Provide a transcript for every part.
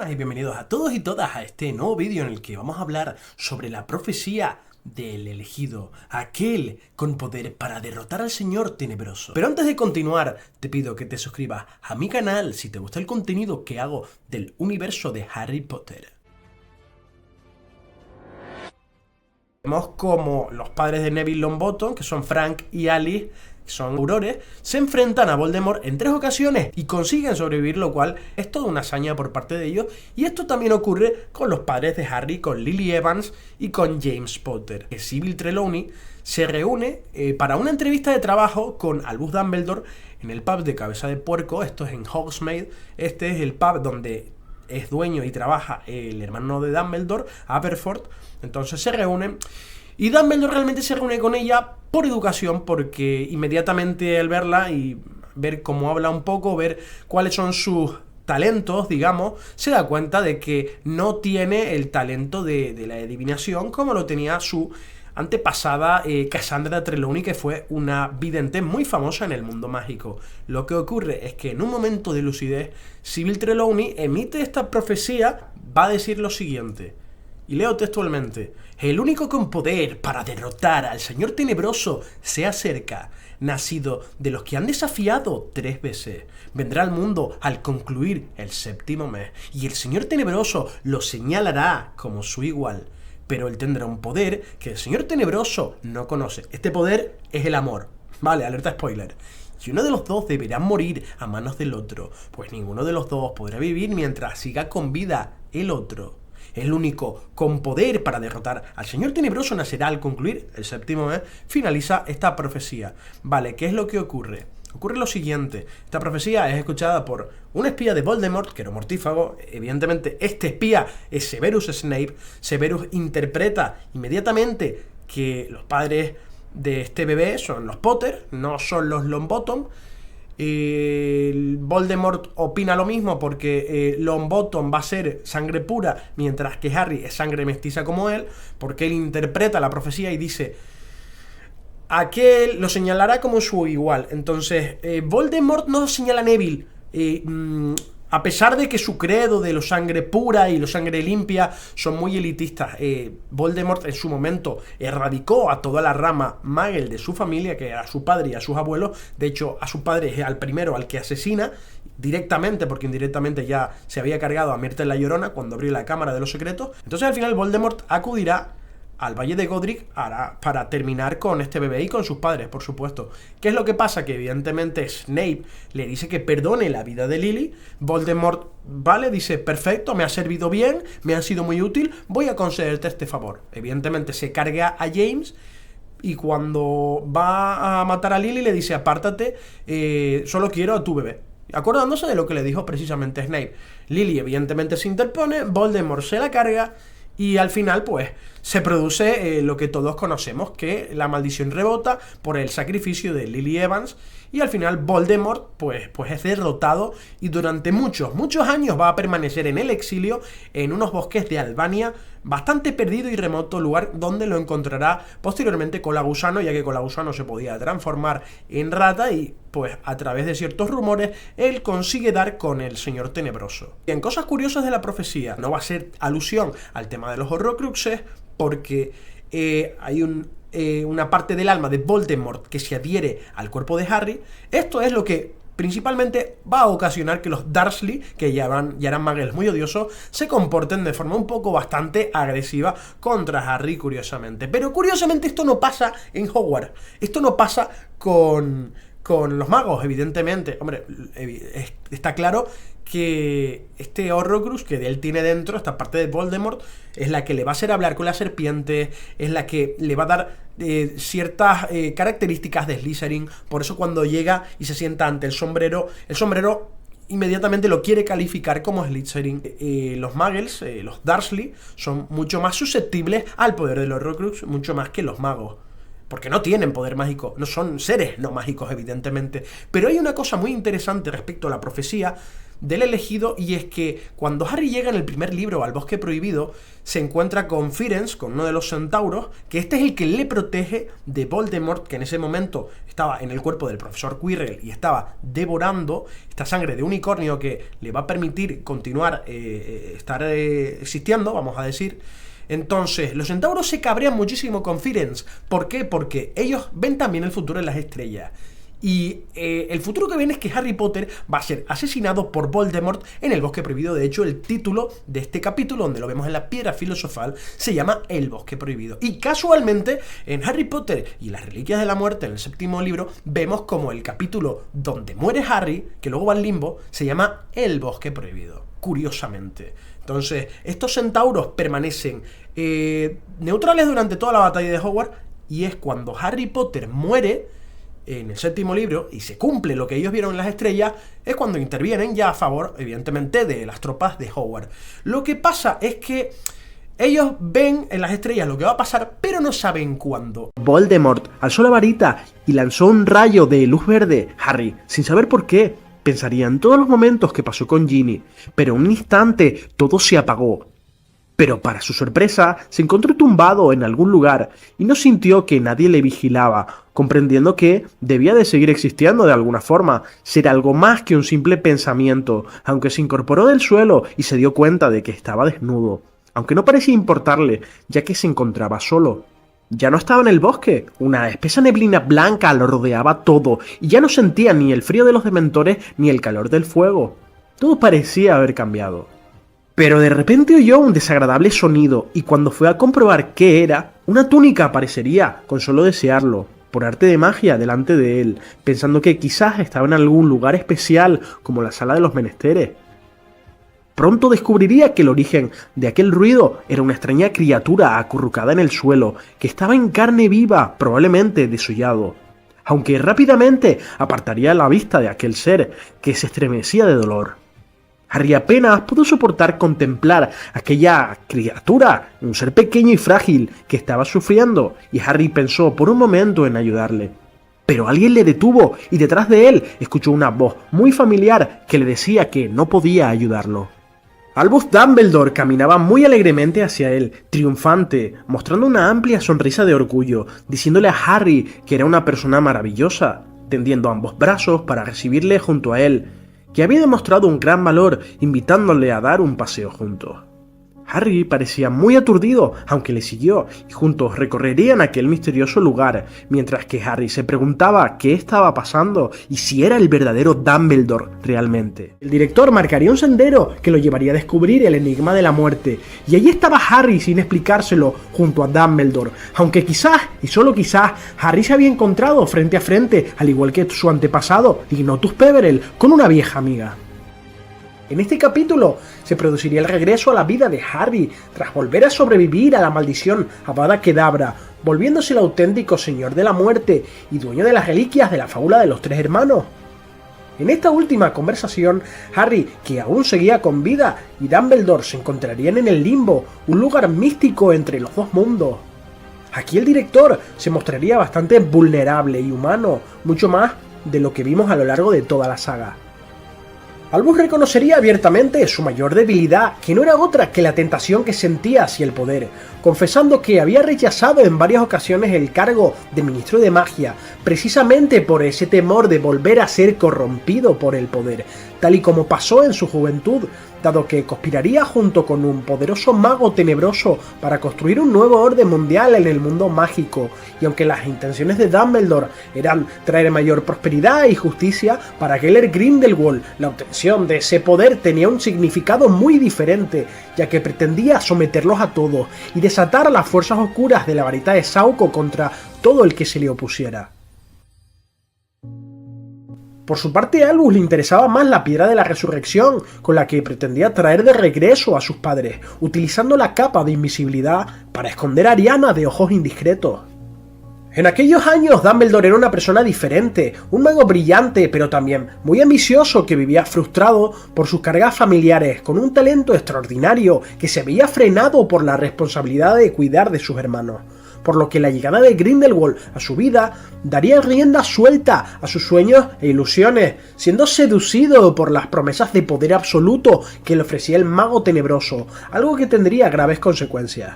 buenas y bienvenidos a todos y todas a este nuevo vídeo en el que vamos a hablar sobre la profecía del elegido, aquel con poder para derrotar al Señor Tenebroso. Pero antes de continuar, te pido que te suscribas a mi canal si te gusta el contenido que hago del universo de Harry Potter. Vemos como los padres de Neville Longbottom, que son Frank y Alice, que son aurores, se enfrentan a Voldemort en 3 ocasiones y consiguen sobrevivir, lo cual es toda una hazaña por parte de ellos. Y esto también ocurre con los padres de Harry, con Lily Evans y con James Potter. Sybil Trelawney se reúne para una entrevista de trabajo con Albus Dumbledore en el pub de Cabeza de Puerco. Esto es en Hogsmeade. Este es el pub donde es dueño y trabaja el hermano de Dumbledore, Aberforth. Entonces se reúnen y Dumbledore realmente se reúne con ella por educación, porque inmediatamente al verla y ver cómo habla un poco, ver cuáles son sus talentos, digamos, se da cuenta de que no tiene el talento de la adivinación como lo tenía su antepasada Cassandra Trelawney, que fue una vidente muy famosa en el mundo mágico. Lo que ocurre es que en un momento de lucidez, Sybil Trelawney emite esta profecía. Va a decir lo siguiente, y leo textualmente: el único con poder para derrotar al Señor Tenebroso se acerca, nacido de los que han desafiado 3 veces. Vendrá al mundo al concluir el 7º mes, y el Señor Tenebroso lo señalará como su igual. Pero él tendrá un poder que el Señor Tenebroso no conoce. Este poder es el amor. Vale, alerta spoiler. Y uno de los dos deberá morir a manos del otro, pues ninguno de los dos podrá vivir mientras siga con vida el otro. El único con poder para derrotar al Señor Tenebroso nacerá al concluir el 7º mes. Finaliza esta profecía. Vale, ¿qué es lo que ocurre? Ocurre lo siguiente: esta profecía es escuchada por un espía de Voldemort, que era mortífago. Evidentemente este espía es Severus Snape. Severus interpreta inmediatamente que los padres de este bebé son los Potter, no son los Longbottom. Voldemort opina lo mismo, porque Longbottom va a ser sangre pura, mientras que Harry es sangre mestiza como él, porque él interpreta la profecía y dice: aquel lo señalará como su igual. Entonces Voldemort no señala a Neville, a pesar de que su credo de lo sangre pura y lo sangre limpia son muy elitistas. Voldemort en su momento erradicó a toda la rama Muggle de su familia, que era a su padre y a sus abuelos. De hecho, a su padre es al primero al que asesina directamente, porque indirectamente ya se había cargado a Myrtle la Llorona cuando abrió la Cámara de los Secretos. Entonces al final Voldemort acudirá al Valle de Godric para terminar con este bebé y con sus padres, por supuesto. ¿Qué es lo que pasa? Que evidentemente Snape le dice que perdone la vida de Lily. Voldemort, vale, dice: perfecto, me ha servido bien, me ha sido muy útil, voy a concederte este favor. Evidentemente se carga a James, y cuando va a matar a Lily le dice: apártate, solo quiero a tu bebé. Acordándose de lo que le dijo precisamente Snape. Lily evidentemente se interpone, Voldemort se la carga, y al final pues se produce lo que todos conocemos, que la maldición rebota por el sacrificio de Lily Evans, y al final Voldemort pues es derrotado, y durante muchos años va a permanecer en el exilio en unos bosques de Albania, bastante perdido y remoto, lugar donde lo encontrará posteriormente Colagusano, ya que Colagusano se podía transformar en rata, y pues a través de ciertos rumores él consigue dar con el Señor Tenebroso. Y en cosas curiosas de la profecía, no va a ser alusión al tema de los Horrocruxes, porque hay una parte del alma de Voldemort que se adhiere al cuerpo de Harry. Esto es lo que principalmente va a ocasionar que los Dursley, que ya eran muggles muy odiosos, se comporten de forma un poco bastante agresiva contra Harry, curiosamente. Pero curiosamente esto no pasa en Hogwarts. Esto no pasa con los magos, evidentemente. Hombre, está claro que este Horrocrux que él tiene dentro, esta parte de Voldemort, es la que le va a hacer hablar con la serpiente, es la que le va a dar ciertas características de Slytherin. Por eso cuando llega y se sienta ante el sombrero inmediatamente lo quiere calificar como Slytherin. Los Muggles, los Dursley, son mucho más susceptibles al poder del Horrocrux, mucho más que los magos, porque no tienen poder mágico, no son seres no mágicos, evidentemente. Pero hay una cosa muy interesante respecto a la profecía, del elegido, y es que cuando Harry llega en el primer libro al Bosque Prohibido, se encuentra con Firenze, con uno de los centauros, que este es el que le protege de Voldemort, que en ese momento estaba en el cuerpo del profesor Quirrell y estaba devorando esta sangre de unicornio que le va a permitir continuar estar existiendo, vamos a decir. Entonces, los centauros se cabrean muchísimo con Firenze. ¿Por qué? Porque ellos ven también el futuro en las estrellas. Y el futuro que viene es que Harry Potter va a ser asesinado por Voldemort en el Bosque Prohibido. De hecho, el título de este capítulo, donde lo vemos en la Piedra Filosofal, se llama El Bosque Prohibido. Y casualmente, en Harry Potter y las Reliquias de la Muerte, en el 7º libro, vemos como el capítulo donde muere Harry, que luego va al limbo, se llama El Bosque Prohibido, curiosamente. Entonces, estos centauros permanecen neutrales durante toda la batalla de Hogwarts, y es cuando Harry Potter muere en el 7º libro y se cumple lo que ellos vieron en las estrellas, es cuando intervienen ya a favor, evidentemente, de las tropas de Hogwarts. Lo que pasa es que ellos ven en las estrellas lo que va a pasar, pero no saben cuándo. Voldemort alzó la varita y lanzó un rayo de luz verde. Harry, sin saber por qué, pensaría en todos los momentos que pasó con Ginny, pero en un instante todo se apagó. Pero para su sorpresa, se encontró tumbado en algún lugar y no sintió que nadie le vigilaba, comprendiendo que debía de seguir existiendo de alguna forma, ser algo más que un simple pensamiento, aunque se incorporó del suelo y se dio cuenta de que estaba desnudo, aunque no parecía importarle, ya que se encontraba solo. Ya no estaba en el bosque, una espesa neblina blanca lo rodeaba todo, y ya no sentía ni el frío de los dementores ni el calor del fuego. Todo parecía haber cambiado. Pero de repente oyó un desagradable sonido, y cuando fue a comprobar qué era, una túnica aparecería, con solo desearlo, por arte de magia, delante de él, pensando que quizás estaba en algún lugar especial, como la sala de los menesteres. Pronto descubriría que el origen de aquel ruido era una extraña criatura acurrucada en el suelo, que estaba en carne viva, probablemente desollado. Aunque rápidamente apartaría la vista de aquel ser, que se estremecía de dolor. Harry apenas pudo soportar contemplar aquella criatura, un ser pequeño y frágil que estaba sufriendo, y Harry pensó por un momento en ayudarle. Pero alguien le detuvo y detrás de él escuchó una voz muy familiar que le decía que no podía ayudarlo. Albus Dumbledore caminaba muy alegremente hacia él, triunfante, mostrando una amplia sonrisa de orgullo, diciéndole a Harry que era una persona maravillosa, tendiendo ambos brazos para recibirle junto a él, que había demostrado un gran valor invitándole a dar un paseo juntos. Harry parecía muy aturdido, aunque le siguió, y juntos recorrerían aquel misterioso lugar, mientras que Harry se preguntaba qué estaba pasando y si era el verdadero Dumbledore realmente. El director marcaría un sendero que lo llevaría a descubrir el enigma de la muerte, y allí estaba Harry sin explicárselo junto a Dumbledore, aunque quizás, y solo quizás, Harry se había encontrado frente a frente, al igual que su antepasado, Ignotus Peverell, con una vieja amiga. En este capítulo se produciría el regreso a la vida de Harry tras volver a sobrevivir a la maldición Avada Kedavra, volviéndose el auténtico señor de la muerte y dueño de las reliquias de la fábula de los tres hermanos. En esta última conversación, Harry, que aún seguía con vida, y Dumbledore se encontrarían en el Limbo, un lugar místico entre los dos mundos. Aquí el director se mostraría bastante vulnerable y humano, mucho más de lo que vimos a lo largo de toda la saga. Albus reconocería abiertamente su mayor debilidad, que no era otra que la tentación que sentía hacia el poder, confesando que había rechazado en varias ocasiones el cargo de ministro de magia, precisamente por ese temor de volver a ser corrompido por el poder, tal y como pasó en su juventud, dado que conspiraría junto con un poderoso mago tenebroso para construir un nuevo orden mundial en el mundo mágico, y aunque las intenciones de Dumbledore eran traer mayor prosperidad y justicia, para Gellert Grindelwald la obtención de ese poder tenía un significado muy diferente, ya que pretendía someterlos a todos y desatar las fuerzas oscuras de la varita de Sauco contra todo el que se le opusiera. Por su parte, a Albus le interesaba más la piedra de la resurrección, con la que pretendía traer de regreso a sus padres, utilizando la capa de invisibilidad para esconder a Ariana de ojos indiscretos. En aquellos años, Dumbledore era una persona diferente, un mago brillante, pero también muy ambicioso que vivía frustrado por sus cargas familiares, con un talento extraordinario que se veía frenado por la responsabilidad de cuidar de sus hermanos. por lo que la llegada de Grindelwald a su vida daría rienda suelta a sus sueños e ilusiones, siendo seducido por las promesas de poder absoluto que le ofrecía el mago tenebroso, algo que tendría graves consecuencias.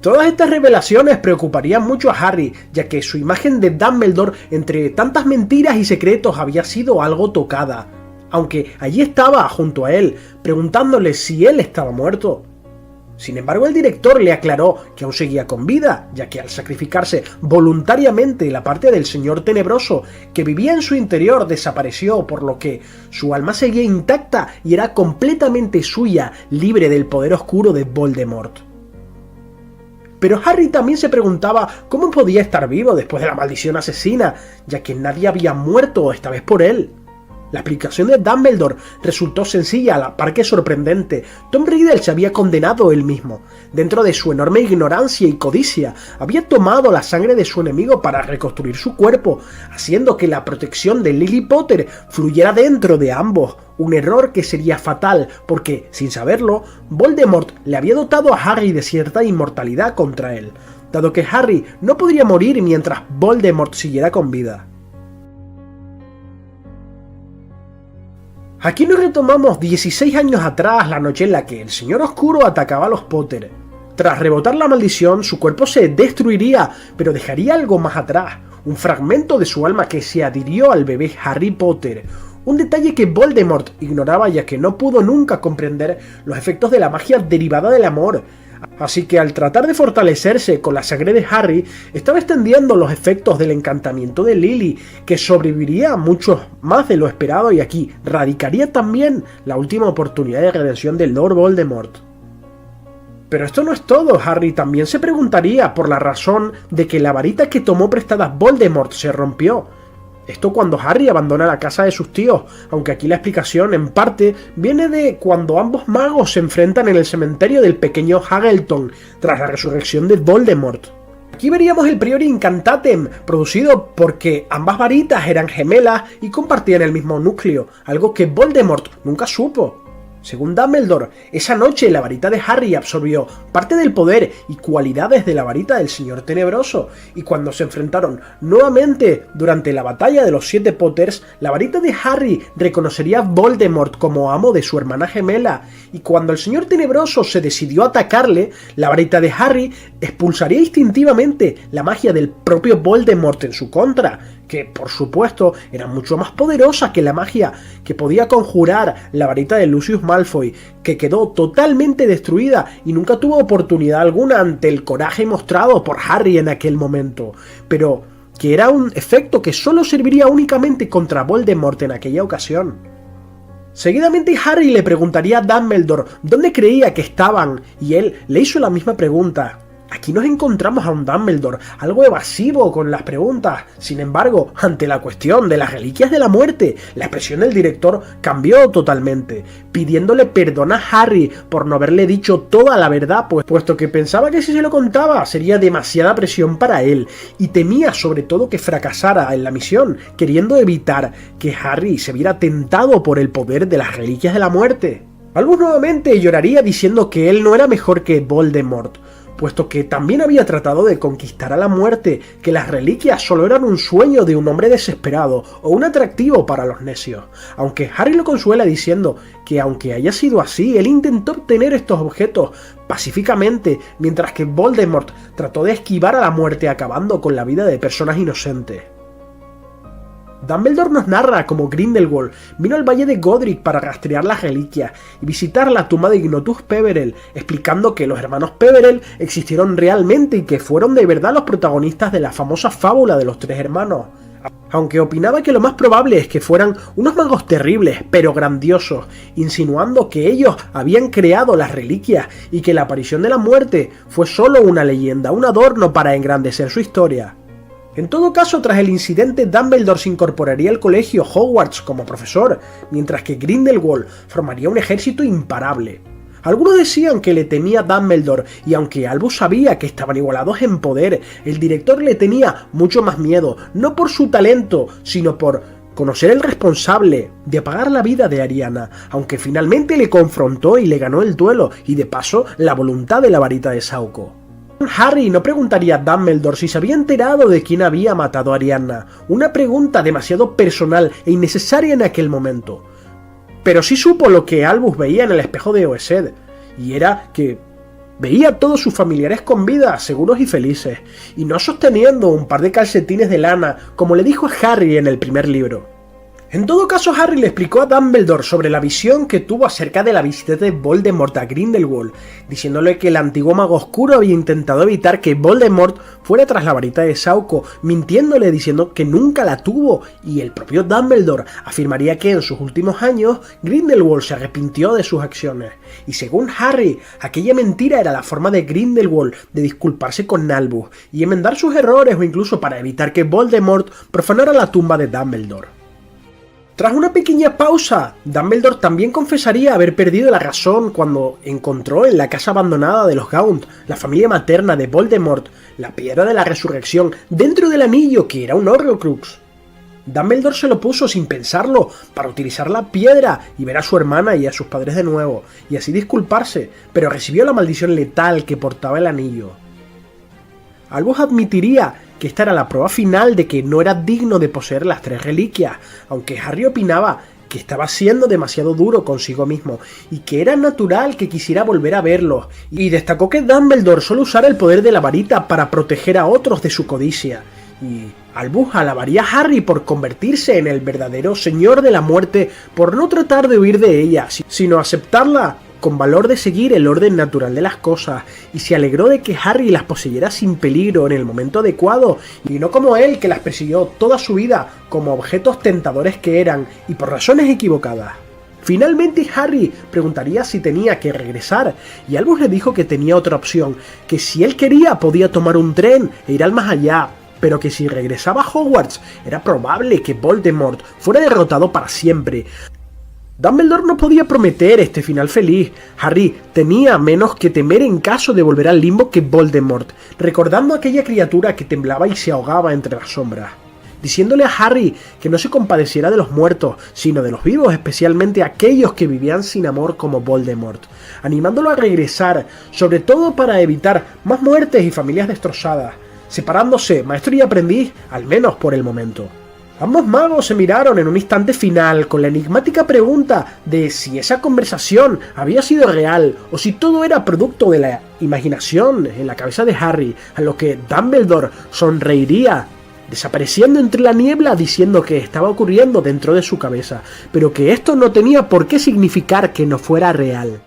Todas estas revelaciones preocuparían mucho a Harry, ya que su imagen de Dumbledore entre tantas mentiras y secretos había sido algo tocada, aunque allí estaba junto a él, preguntándole si él estaba muerto. Sin embargo, el director le aclaró que aún seguía con vida, ya que al sacrificarse voluntariamente la parte del Señor Tenebroso que vivía en su interior desapareció, por lo que su alma seguía intacta y era completamente suya, libre del poder oscuro de Voldemort. Pero Harry también se preguntaba cómo podía estar vivo después de la maldición asesina, ya que nadie había muerto esta vez por él. La explicación de Dumbledore resultó sencilla a la par que sorprendente. Tom Riddle se había condenado él mismo. Dentro de su enorme ignorancia y codicia, había tomado la sangre de su enemigo para reconstruir su cuerpo, haciendo que la protección de Lily Potter fluyera dentro de ambos. Un error que sería fatal, porque, sin saberlo, Voldemort le había dotado a Harry de cierta inmortalidad contra él, dado que Harry no podría morir mientras Voldemort siguiera con vida. Aquí nos retomamos 16 años atrás, la noche en la que el Señor Oscuro atacaba a los Potter. Tras rebotar la maldición, su cuerpo se destruiría, pero dejaría algo más atrás, un fragmento de su alma que se adhirió al bebé Harry Potter. Un detalle que Voldemort ignoraba, ya que no pudo nunca comprender los efectos de la magia derivada del amor. Así que al tratar de fortalecerse con la sangre de Harry, estaba extendiendo los efectos del encantamiento de Lily, que sobreviviría mucho más de lo esperado, y aquí radicaría también la última oportunidad de redención de Lord Voldemort. Pero esto no es todo. Harry también se preguntaría por la razón de que la varita que tomó prestada Voldemort se rompió. Esto cuando Harry abandona la casa de sus tíos, aunque aquí la explicación en parte viene de cuando ambos magos se enfrentan en el cementerio del pequeño Haggleton tras la resurrección de Voldemort. Aquí veríamos el Priori Incantatem, producido porque ambas varitas eran gemelas y compartían el mismo núcleo, algo que Voldemort nunca supo. Según Dumbledore, esa noche la varita de Harry absorbió parte del poder y cualidades de la varita del Señor Tenebroso, y cuando se enfrentaron nuevamente durante la batalla de los 7 Potters, la varita de Harry reconocería a Voldemort como amo de su hermana gemela, y cuando el Señor Tenebroso se decidió a atacarle, la varita de Harry expulsaría instintivamente la magia del propio Voldemort en su contra, que por supuesto era mucho más poderosa que la magia que podía conjurar la varita de Lucius Malfoy, que quedó totalmente destruida y nunca tuvo oportunidad alguna ante el coraje mostrado por Harry en aquel momento, pero que era un efecto que solo serviría únicamente contra Voldemort en aquella ocasión. Seguidamente Harry le preguntaría a Dumbledore dónde creía que estaban, y él le hizo la misma pregunta. Aquí nos encontramos a un Dumbledore algo evasivo con las preguntas. Sin embargo, ante la cuestión de las reliquias de la muerte, la expresión del director cambió totalmente, pidiéndole perdón a Harry por no haberle dicho toda la verdad, puesto que pensaba que si se lo contaba sería demasiada presión para él, y temía sobre todo que fracasara en la misión, queriendo evitar que Harry se viera tentado por el poder de las reliquias de la muerte. Albus nuevamente lloraría diciendo que él no era mejor que Voldemort, puesto que también había tratado de conquistar a la muerte, que las reliquias solo eran un sueño de un hombre desesperado o un atractivo para los necios, aunque Harry lo consuela diciendo que aunque haya sido así, él intentó obtener estos objetos pacíficamente, mientras que Voldemort trató de esquivar a la muerte acabando con la vida de personas inocentes. Dumbledore nos narra cómo Grindelwald vino al Valle de Godric para rastrear las reliquias y visitar la tumba de Ignotus Peverell, explicando que los hermanos Peverell existieron realmente y que fueron de verdad los protagonistas de la famosa fábula de los 3 hermanos. Aunque opinaba que lo más probable es que fueran unos magos terribles, pero grandiosos, insinuando que ellos habían creado las reliquias y que la aparición de la muerte fue solo una leyenda, un adorno para engrandecer su historia. En todo caso, tras el incidente, Dumbledore se incorporaría al colegio Hogwarts como profesor, mientras que Grindelwald formaría un ejército imparable. Algunos decían que le temía a Dumbledore, y aunque Albus sabía que estaban igualados en poder, el director le tenía mucho más miedo, no por su talento, sino por conocer el responsable de apagar la vida de Ariana, aunque finalmente le confrontó y le ganó el duelo, y de paso la voluntad de la varita de Sauco. Harry no preguntaría a Dumbledore si se había enterado de quién había matado a Ariadna, una pregunta demasiado personal e innecesaria en aquel momento. Pero sí supo lo que Albus veía en el espejo de Oesed, y era que veía a todos sus familiares con vida, seguros y felices, y no sosteniendo un par de calcetines de lana, como le dijo a Harry en el primer libro. En todo caso, Harry le explicó a Dumbledore sobre la visión que tuvo acerca de la visita de Voldemort a Grindelwald, diciéndole que el antiguo mago oscuro había intentado evitar que Voldemort fuera tras la varita de Sauco, mintiéndole diciendo que nunca la tuvo, y el propio Dumbledore afirmaría que en sus últimos años Grindelwald se arrepintió de sus acciones, y según Harry, aquella mentira era la forma de Grindelwald de disculparse con Albus y enmendar sus errores o incluso para evitar que Voldemort profanara la tumba de Dumbledore. Tras una pequeña pausa, Dumbledore también confesaría haber perdido la razón cuando encontró en la casa abandonada de los Gaunt, la familia materna de Voldemort, la piedra de la resurrección dentro del anillo que era un Horcrux. Dumbledore se lo puso sin pensarlo para utilizar la piedra y ver a su hermana y a sus padres de nuevo, y así disculparse, pero recibió la maldición letal que portaba el anillo. Albus admitiría que esta era la prueba final de que no era digno de poseer las 3 reliquias, aunque Harry opinaba que estaba siendo demasiado duro consigo mismo y que era natural que quisiera volver a verlos, y destacó que Dumbledore solo usara el poder de la varita para proteger a otros de su codicia, y Albus alabaría a Harry por convertirse en el verdadero señor de la muerte por no tratar de huir de ella, sino aceptarla con valor de seguir el orden natural de las cosas, y se alegró de que Harry las poseyera sin peligro en el momento adecuado, y no como él, que las persiguió toda su vida como objetos tentadores que eran, y por razones equivocadas. Finalmente Harry preguntaría si tenía que regresar, y Albus le dijo que tenía otra opción, que si él quería podía tomar un tren e ir al más allá, pero que si regresaba a Hogwarts era probable que Voldemort fuera derrotado para siempre. Dumbledore no podía prometer este final feliz. Harry tenía menos que temer en caso de volver al limbo que Voldemort, recordando a aquella criatura que temblaba y se ahogaba entre las sombras, diciéndole a Harry que no se compadeciera de los muertos, sino de los vivos, especialmente aquellos que vivían sin amor como Voldemort, animándolo a regresar, sobre todo para evitar más muertes y familias destrozadas, separándose maestro y aprendiz, al menos por el momento. Ambos magos se miraron en un instante final con la enigmática pregunta de si esa conversación había sido real o si todo era producto de la imaginación en la cabeza de Harry, a lo que Dumbledore sonreiría, desapareciendo entre la niebla diciendo que estaba ocurriendo dentro de su cabeza, pero que esto no tenía por qué significar que no fuera real.